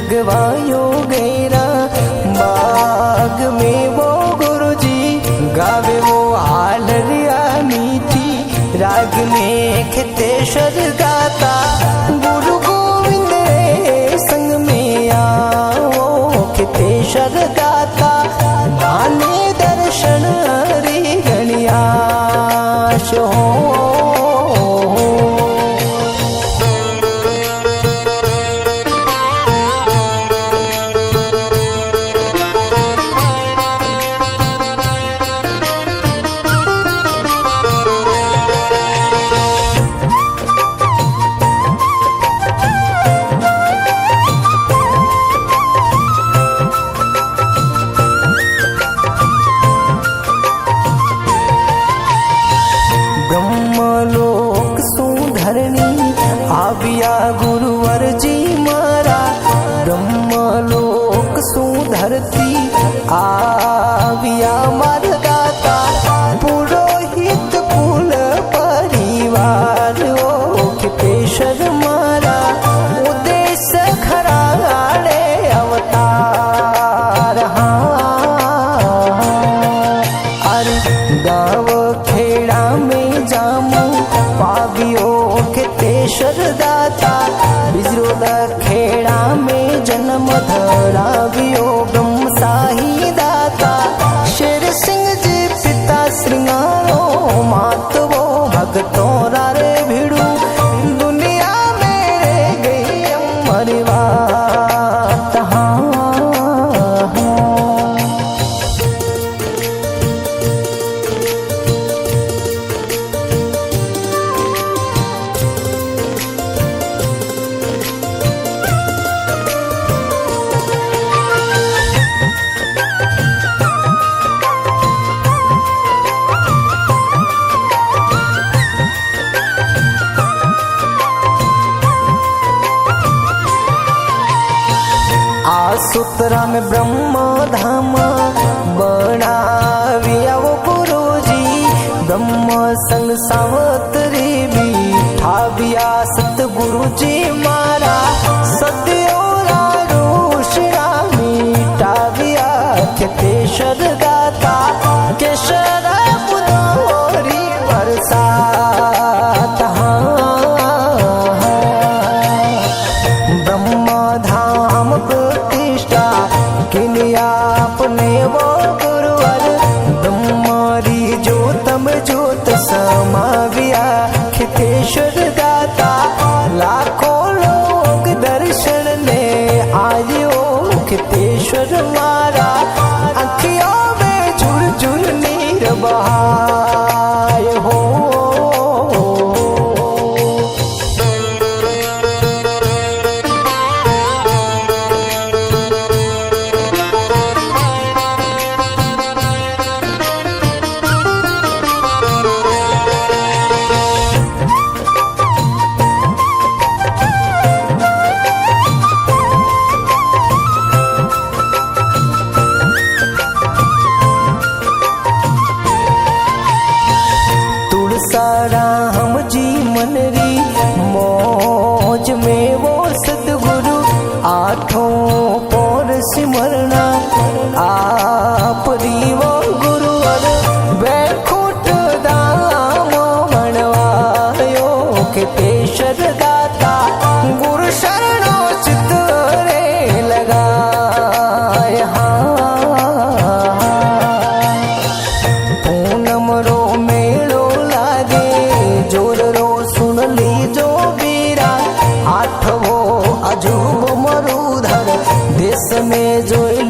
लगवायो गैरा बाग में वो गुरुजी गावे वो हालरिया मीठी राग में खितेश्वर गाता गुरु गोविंद रे संग में आओ खितेश्वर गाता आने दर्शन रे गणियाश हो। ब्रह्मलोक सुधरनी आविया गुरुवर जी मारा ब्रह्मलोक सुधरती आविया मरदाता पुरोहित कुल परिवार ओ खितेश्वर मारा उद्देश खराड़े अवतार गाँव खेड़ा में जामू पावियो खितेश्वर दाता बिजरोद खेड़ा में जन्म धरावियो ब्रह्म साही दाता शेर सिंह जी पिता श्रृंगारो मातवो भगतों रे भिड़ू दुनिया में रह गई अमर बात। आसुतरा में ब्रह्म धाम बनाविया वो गुरुजी ब्रह्म संग सावतरी भी ठाविया सतगुरु जी मारा सत्योरा रोशना मीटाविया खितेश्वर दाता केशर पुनोरी बरसात। ब्रह्मधाम प्रतिष्ठा किनिया अपने वो गुरुवर ब्रह्मरी ज्योतम ज्योत समाविया खितेश्वर दाता लाखों लोग दर्शन ले आयो खितेश्वर मारा अखियों में झुरझुर नीर बहाय हो। राम जी मनरी मौज में वो सतगुरु आठों पौर सिमरना आपरी वो गुरुवर बैकुंठ धाम बनवायो खितेश्वर दाता गुरु शरणो चित रे लगाए। पूनम रो मेलो जोर रो सुन लीजो बीरा आठवो अजूब मरुधर देश में जोई